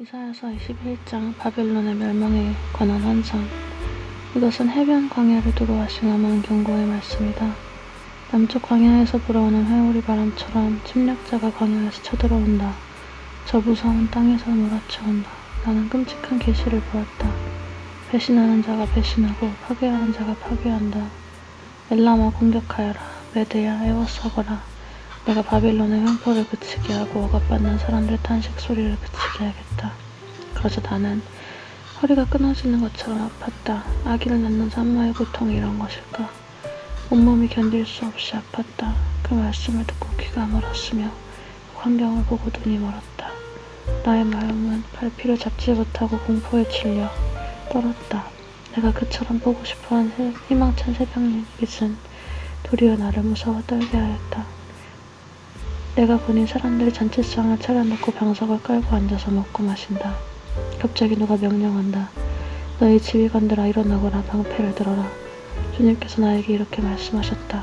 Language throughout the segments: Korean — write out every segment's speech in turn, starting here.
이사야서 21장 바벨론의 멸망에 관한 환상. 이것은 해변 광야를 두고 하신 엄한 경고의 말씀이다. 남쪽 광야에서 불어오는 회오리 바람처럼 침략자가 광야에서 쳐들어온다. 저 무서운 땅에서 몰아쳐온다. 나는 끔찍한 계시를 보았다. 배신하는 자가 배신하고 파괴하는 자가 파괴한다. 엘람아 공격하여라. 메대야 애워싸거라. 내가 바빌론의 횡포를 그치게 하고 억압받는 사람들의 탄식 소리를 그치게 하겠다. 그러자 나는 허리가 끊어지는 것처럼 아팠다. 아기를 낳는 산모의 고통이 이런 것일까? 온몸이 견딜 수 없이 아팠다. 그 말씀을 듣고 귀가 멀었으며 그 광경을 보고 눈이 멀었다. 나의 마음은 갈피를 잡지 못하고 공포에 질려 떨었다. 내가 그처럼 보고 싶어한 희망찬 새벽빛은 도리어 나를 무서워 떨게 하였다. 내가 보니 사람들이 잔치상을 차려놓고 병석을 깔고 앉아서 먹고 마신다. 갑자기 누가 명령한다. 너희 지휘관들아 일어나거라. 방패를 들어라. 주님께서 나에게 이렇게 말씀하셨다.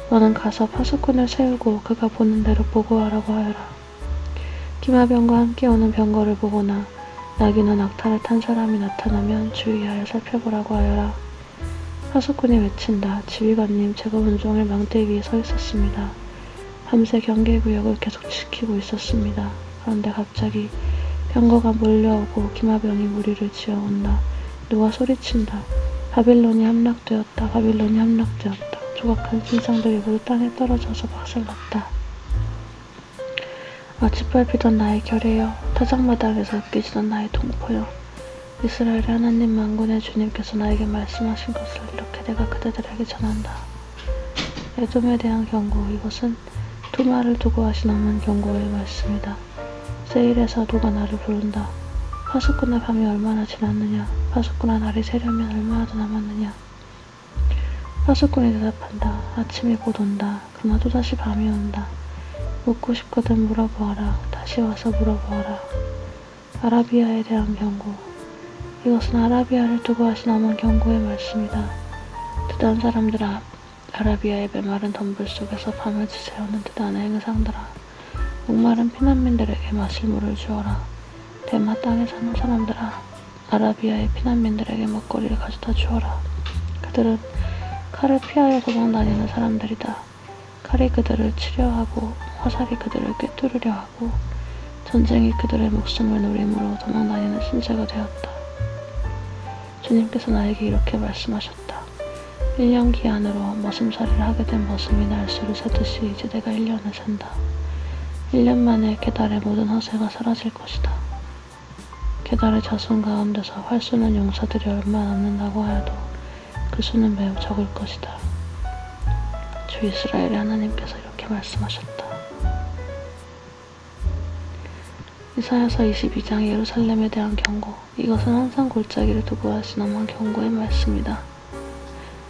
너는 가서 파수꾼을 세우고 그가 보는 대로 보고하라고 하여라. 기마병과 함께 오는 병거를 보거나 나귀나 낙타를 탄 사람이 나타나면 주의하여 살펴보라고 하여라. 파수꾼이 외친다. 지휘관님, 제가 온종일 망대 위에 서 있었습니다. 밤새 경계구역을 계속 지키고 있었습니다. 그런데 갑자기 병거가 몰려오고 기마병이 무리를 지어온다. 누가 소리친다. 바빌론이 함락되었다. 바빌론이 함락되었다. 조각한 신상들이 모두 땅에 떨어져서 박살났다. 짓밟히던 나의 결의여, 타작마당에서 으깨지던 나의 동포여, 이스라엘의 하나님 만군의 주님께서 나에게 말씀하신 것을 이렇게 내가 그대들에게 전한다. 에돔에 대한 경고. 이것은 두마를 두고 하신 엄한 경고의 말씀이다. 세일에서 누가 나를 부른다. 파수꾼의 밤이 얼마나 지났느냐. 파수꾼아 날이 새려면 얼마나 더 남았느냐. 파수꾼이 대답한다. 아침이 곧 온다. 그러나 또다시 밤이 온다. 묻고 싶거든 물어보아라. 다시 와서 물어보아라. 아라비아에 대한 경고. 이것은 아라비아를 두고 하신 엄한 경고의 말씀이다. 드단 사람들아, 아라비아의 메마른 덤불 속에서 밤을 지새우는 드단의 행상들아, 목마른 피난민들에게 마실 물을 주어라. 대마 땅에 사는 사람들아, 아라비아의 피난민들에게 먹거리를 가져다 주어라. 그들은 칼을 피하여 도망다니는 사람들이다. 칼이 그들을 치려하고 화살이 그들을 꿰뚫으려 하고 전쟁이 그들의 목숨을 노림으로 도망다니는 신세가 되었다. 주님께서 나에게 이렇게 말씀하셨다. 1년 기한으로 머슴살이를 하게 된 머슴이 날수를 세듯이 이제 내가 1년을 센다. 1년 만에 게달의 모든 허세가 사라질 것이다. 게달의 자손 가운데서 활 쏘는 용사들이 얼마 남는다고 하여도 그 수는 매우 적을 것이다. 주 이스라엘의 하나님께서 이렇게 말씀하셨다. 이사야서 22장 예루살렘에 대한 경고. 이것은 항상 골짜기를 두고 하신 엄한 경고의 말씀이다.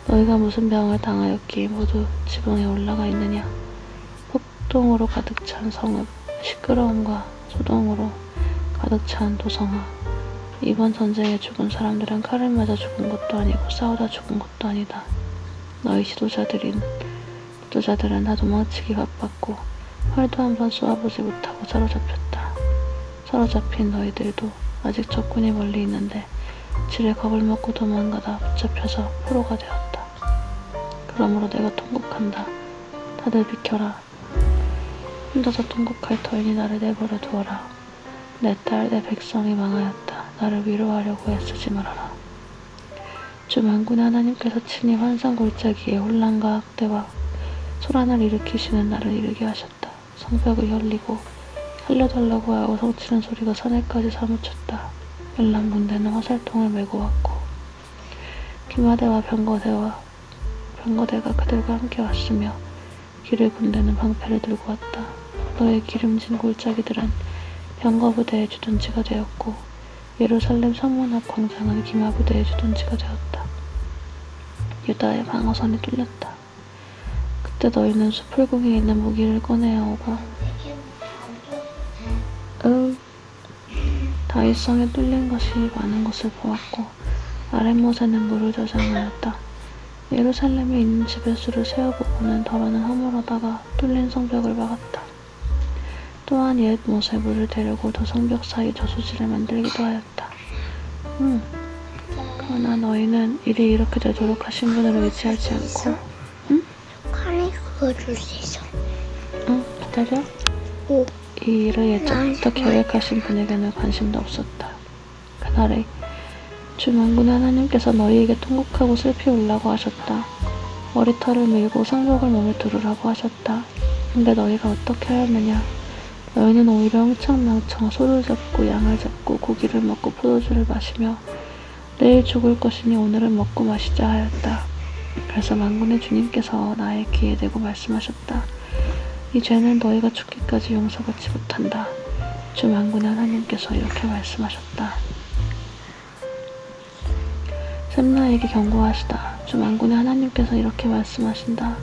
너희가 무슨 병을 당하였기에 모두 지붕에 올라가 있느냐. 폭동으로 가득 찬 성읍, 시끄러움과 소동으로 가득 찬 도성아. 이번 전쟁에 죽은 사람들은 칼을 맞아 죽은 것도 아니고 싸우다 죽은 것도 아니다. 너희 지도자들은 다 도망치기 바빴고 활도 한번 쏘아보지 못하고 사로잡혔다. 사로잡힌 너희들도 아직 적군이 멀리 있는데 질에 겁을 먹고 도망가다 붙잡혀서 포로가 되었다. 그러므로 내가 통곡한다. 다들 비켜라. 혼자서 통곡할 터이니 나를 내버려 두어라. 내 딸, 내 백성이 망하였다. 나를 위로하려고 애쓰지 말아라. 주 만군의 하나님께서 친히 환상 골짜기에 혼란과 학대와 소란을 일으키시는 날을 이르게 하셨다. 성벽이 열리고 살려달라고 하고 성치는 소리가 산에까지 사무쳤다. 엘람 군대는 화살통을 메고 왔고 기마대와 병거대가 그들과 함께 왔으며 기르 군대는 방패를 들고 왔다. 너의 기름진 골짜기들은 병거부대의 주둔지가 되었고 예루살렘 성문 앞 광장은 기마부대의 주둔지가 되었다. 유다의 방어선이 뚫렸다. 그때 너희는 수풀궁에 있는 무기를 꺼내어오고 다윗성에 뚫린 것이 많은 것을 보았고 아랫못에는 물을 저장하였다. 예루살렘에 있는 집의 수를 세어보고는 더러는 허물어다가 뚫린 성벽을 막았다. 또한 옛 모세부를 데리고 도성벽 사이 저수지를 만들기도 하였다. 그러나 너희는 일이 이렇게 되도록 하신 분을 의지하지 않고 칼이 그어줄 수 있어. 기다려. 오. 이 일을 예전부터 계획하신 분에게는 관심도 없었다. 그날에 주 만군의 하나님께서 너희에게 통곡하고 슬피 울라고 하셨다. 머리털을 밀고 상복을 몸에 두르라고 하셨다. 근데 너희가 어떻게 하였느냐? 너희는 오히려 흥청망청 소를 잡고 양을 잡고 고기를 먹고 포도주를 마시며 내일 죽을 것이니 오늘은 먹고 마시자 하였다. 그래서 만군의 주님께서 나의 귀에 대고 말씀하셨다. 이 죄는 너희가 죽기까지 용서받지 못한다. 주 만군의 하나님께서 이렇게 말씀하셨다. 샘나에게 경고하시다. 주 만군의 하나님께서 이렇게 말씀하신다.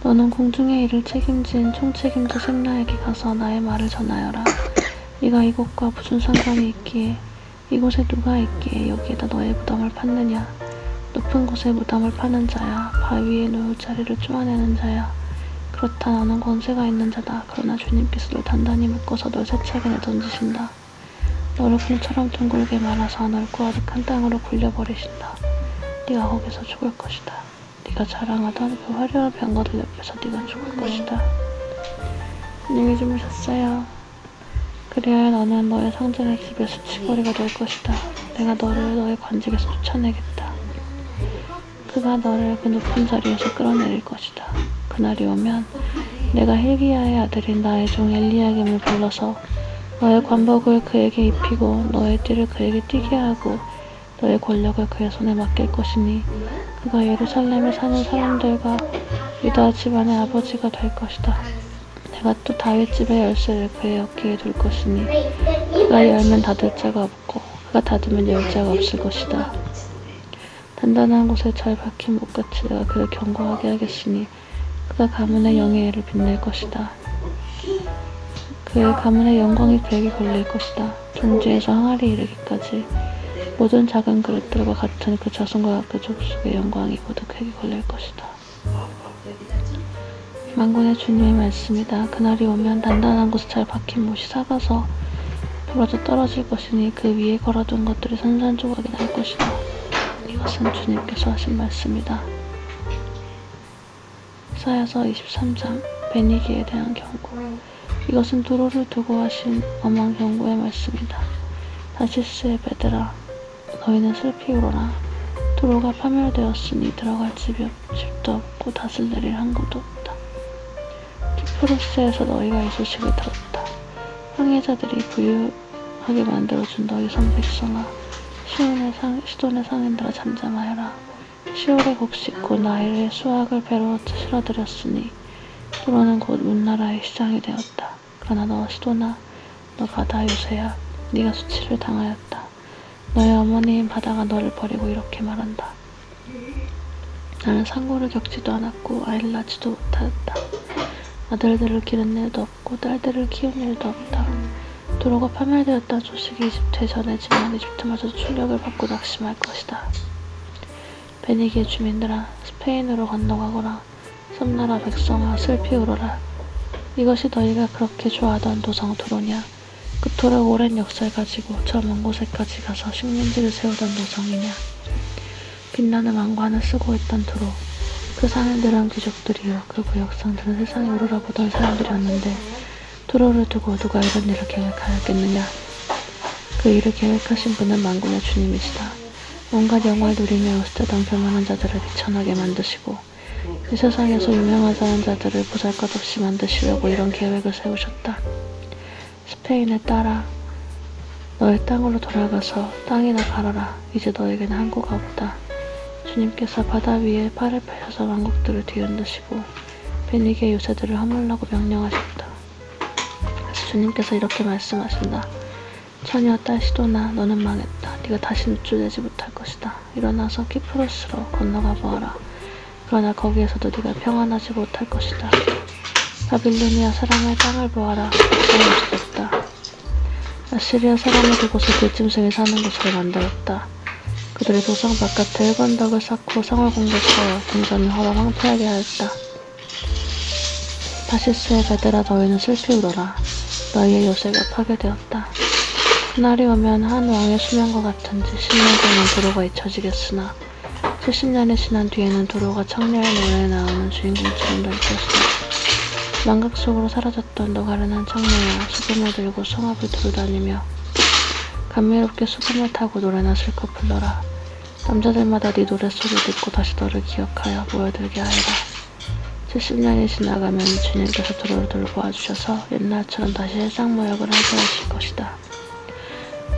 너는 공중의 일을 책임진 총책임자 샘나에게 가서 나의 말을 전하여라. 네가 이곳과 무슨 상관이 있기에 이곳에 누가 있기에 여기에다 너의 무덤을 팠느냐. 높은 곳에 무덤을 파는 자야. 바위에 누울 자리를 쪼아내는 자야. 그렇다 너는 권세가 있는 자다. 그러나 주님께서 널 단단히 묶어서 널 세차게 내던지신다. 너를 공처럼 둥글게 말아서 넓고 아득한 땅으로 굴려버리신다. 네가 거기서 죽을 것이다. 네가 자랑하던 그 화려한 병거들 옆에서 네가 죽을 것이다. 안녕히 주무셨어요. 그리하여 너는 너의 상전의 집에 수치거리가 될 것이다. 내가 너를 너의 관직에서 쫓아내겠다. 그가 너를 그 높은 자리에서 끌어내릴 것이다. 그날이 오면 내가 힐기야의 아들인 나의 종 엘리야김을 불러서 너의 관복을 그에게 입히고 너의 띠를 그에게 띠게 하고 너의 권력을 그의 손에 맡길 것이니 그가 예루살렘에 사는 사람들과 유다 집안의 아버지가 될 것이다. 내가 또 다윗 집의 열쇠를 그의 어깨에 둘 것이니 그가 열면 닫을 자가 없고 그가 닫으면 열 자가 없을 것이다. 단단한 곳에 잘 박힌 못같이 내가 그를 견고하게 하겠으니 그가 가문의 영예를 빛낼 것이다. 그의 가문의 영광이 그에게 걸릴 것이다. 종지에서 항아리 이르기까지 모든 작은 그릇들과 같은 그 자손과 그 족속의 영광이 모두 그에게 걸릴 것이다. 만군의 주님의 말씀이다. 그날이 오면 단단한 곳에 잘 박힌 못이 삭아서 부러져 떨어질 것이니 그 위에 걸어둔 것들이 산산조각이 날 것이다. 이것은 주님께서 하신 말씀이다. 이사야서 23장 베니기에 대한 경고. 이것은 두로를 두고 하신 엄한 경고의 말씀이다. 다시스의 베드라, 너희는 슬피 울어라. 두로가 파멸되었으니 들어갈 집도 없고 닷을 내릴 항구도 없다. 키프로스에서 너희가 이 소식을 들었다. 항해자들이 부유하게 만들어준 너희 성 백성아, 시돈의 상인들아 잠잠하여라. 시올의 곡식 곧 나일의 수확을 배로 실어들였으니 두로는 곧 문나라의 시장이 되었다. 그러나 너 시도나, 너 바다 요새야, 네가 수치를 당하였다. 너의 어머니인 바다가 너를 버리고 이렇게 말한다. 나는 상고를 겪지도 않았고 아이를 낳지도 못하였다. 아들들을 기른 일도 없고 딸들을 키운 일도 없다. 두로가 파멸되었다는 소식이 이집트에 전해지면 이집트마저도 충격을 받고 낙심할 것이다. 베니기의 주민들아, 스페인으로 건너가거라. 섬나라 백성아, 슬피 울어라. 이것이 너희가 그렇게 좋아하던 도성 두로냐? 그토록 오랜 역사를 가지고 저 먼 곳에까지 가서 식민지를 세우던 도성이냐? 빛나는 왕관을 쓰고 있던 두로. 그 상인들은 귀족들이요, 그 구역상들은 세상에 우러러보던 사람들이었는데 두로를 두고 누가 이런 일을 계획하였겠느냐? 그 일을 계획하신 분은 만군의 주님이시다. 온갖 영화를 누리며 으스대던 교만한 자들을 비천하게 만드시고 이 세상에서 유명하다는 자들을 보잘것없이 만드시려고 이런 계획을 세우셨다. 스페인의 딸아, 너의 땅으로 돌아가서 땅이나 갈아라. 이제 너에게는 항구가 없다. 주님께서 바다 위에 팔을 펴셔서 왕국들을 뒤흔드시고 베니기의 요새들을 허물라고 명령하셨다. 그래서 주님께서 이렇게 말씀하신다. 처녀 딸 시도나, 너는 망했다. 네가 다시 누출되지 못할 것이다. 일어나서 키프로스로 건너가 보아라. 그러나 거기에서도 네가 평안하지 못할 것이다. 바빌로니아 사람의 땅을 보아라. 없어졌다. 아시리아 사람이 그곳을 들짐승이 사는 곳으로 만들었다. 그들이 도성 바깥에 일관덕을 쌓고 성을 공격하여 궁전을 헐어 황폐하게 하였다. 다시스의 베드라, 너희는 슬피 울어라. 너희의 요새가 파괴되었다. 그날이 오면 한 왕의 수명과 같은지 10년간은 도로가 잊혀지겠으나 70년이 지난 뒤에는 도로가 청려의 노래에 나오는 주인공처럼 될 것이다. 망각 속으로 사라졌던 너 가련한 청려야 수금을 들고 성읍을 두루다니며 감미롭게 수금을 타고 노래나 실컷 불러라. 남자들마다 네 노랫소리를 듣고 다시 너를 기억하여 모여들게 하여라. 70년이 지나가면 주님께서 도로를 돌고 와주셔서 옛날처럼 다시 해상무역을 하게 하실 것이다.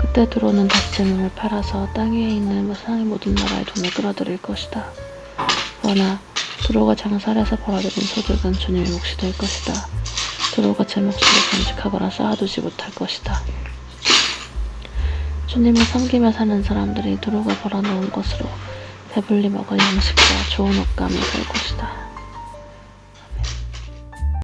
그때 도로는 다시 제 몸을 팔아서 땅 위에 있는 세상의 모든 나라의 돈을 끌어들일 것이다. 그러나 도로가 장사를 해서 벌어들인 소득은 주님의 몫이 될 것이다. 도로가 제 몫으로 간직하거나 쌓아두지 못할 것이다. 주님을 섬기며 사는 사람들이 도로가 벌어놓은 것으로 배불리 먹을 양식과 좋은 옷감을 살 것이다.